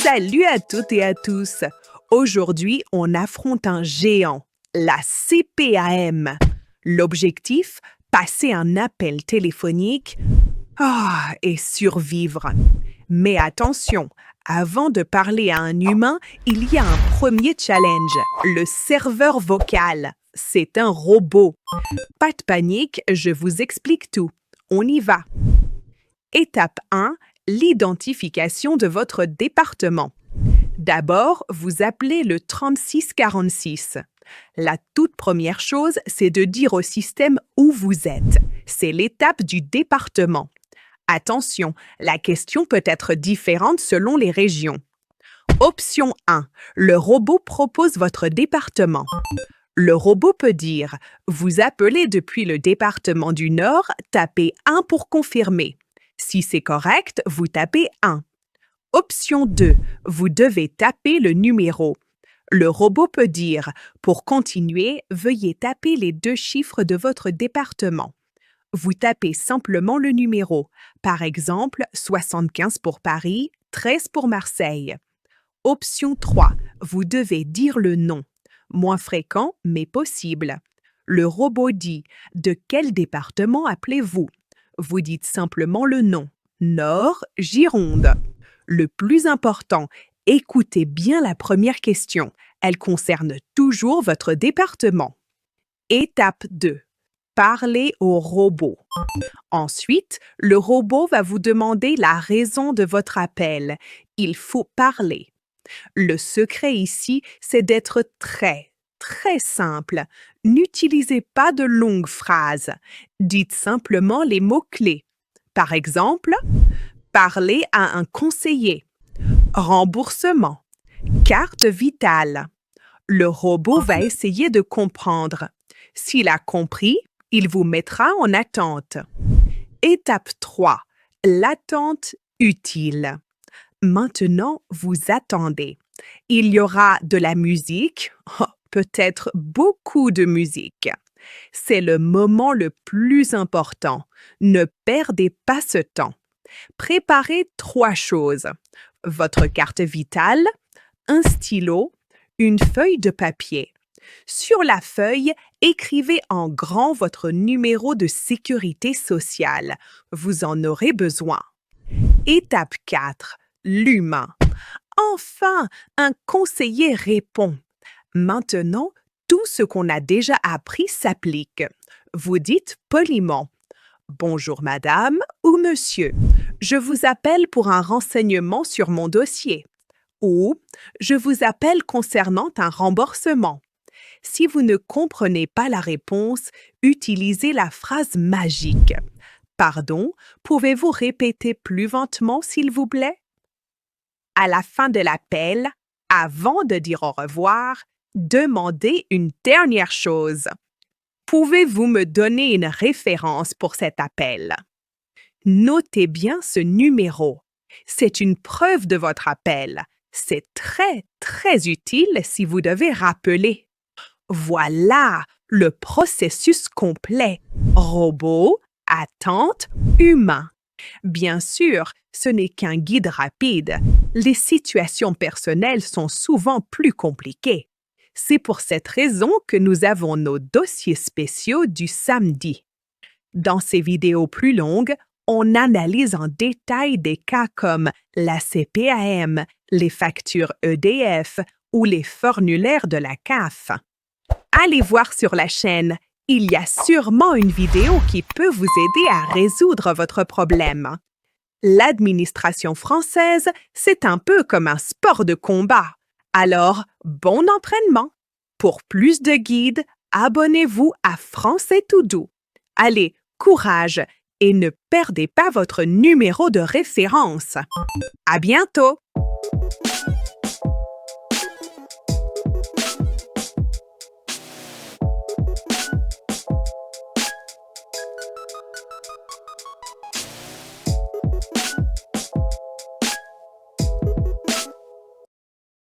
Salut à toutes et à tous! Aujourd'hui, on affronte un géant, la CPAM. L'objectif, passer un appel téléphonique et survivre. Mais attention, avant de parler à un humain, il y a un premier challenge, le serveur vocal. C'est un robot. Pas de panique, je vous explique tout. On y va. Étape 1, l'identification de votre département. D'abord, vous appelez le 3646. La toute première chose, c'est de dire au système où vous êtes. C'est l'étape du département. Attention, la question peut être différente selon les régions. Option 1. Le robot propose votre département. Le robot peut dire « Vous appelez depuis le département du Nord, tapez 1 pour confirmer. Si c'est correct, vous tapez 1. Option 2. Vous devez taper le numéro. Le robot peut dire « Pour continuer, veuillez taper les 2 chiffres de votre département. » Vous tapez simplement le numéro. Par exemple, 75 pour Paris, 13 pour Marseille. Option 3. Vous devez dire le nom. Moins fréquent, mais possible. Le robot dit « De quel département appelez-vous » Vous dites simplement le nom. Nord, Gironde. Le plus important, écoutez bien la première question. Elle concerne toujours votre département. Étape 2. Parlez au robot. Ensuite, le robot va vous demander la raison de votre appel. Il faut parler. Le secret ici, c'est d'être très simple. N'utilisez pas de longues phrases. Dites simplement les mots-clés. Par exemple, parler à un conseiller. Remboursement. Carte vitale. Le robot va essayer de comprendre. S'il a compris, il vous mettra en attente. Étape 3. L'attente utile. Maintenant, vous attendez. Il y aura de la musique, peut-être beaucoup de musique. C'est le moment le plus important. Ne perdez pas ce temps. Préparez 3 choses. Votre carte vitale, un stylo, une feuille de papier. Sur la feuille, écrivez en grand votre numéro de sécurité sociale. Vous en aurez besoin. Étape 4. L'humain. Enfin, un conseiller répond. Maintenant, tout ce qu'on a déjà appris s'applique. Vous dites poliment « Bonjour madame ou monsieur, je vous appelle pour un renseignement sur mon dossier. » ou « Je vous appelle concernant un remboursement. » Si vous ne comprenez pas la réponse, utilisez la phrase magique. « Pardon, pouvez-vous répéter plus lentement s'il vous plaît? » À la fin de l'appel, avant de dire au revoir, demandez une dernière chose. Pouvez-vous me donner une référence pour cet appel? Notez bien ce numéro. C'est une preuve de votre appel. C'est très utile si vous devez rappeler. Voilà le processus complet. Robot, attente, humain. Bien sûr, ce n'est qu'un guide rapide. Les situations personnelles sont souvent plus compliquées. C'est pour cette raison que nous avons nos dossiers spéciaux du samedi. Dans ces vidéos plus longues, on analyse en détail des cas comme la CPAM, les factures EDF ou les formulaires de la CAF. Allez voir sur la chaîne. Il y a sûrement une vidéo qui peut vous aider à résoudre votre problème. L'administration française, c'est un peu comme un sport de combat. Alors, bon entraînement! Pour plus de guides, abonnez-vous à Français tout doux. Allez, courage et ne perdez pas votre numéro de référence. À bientôt!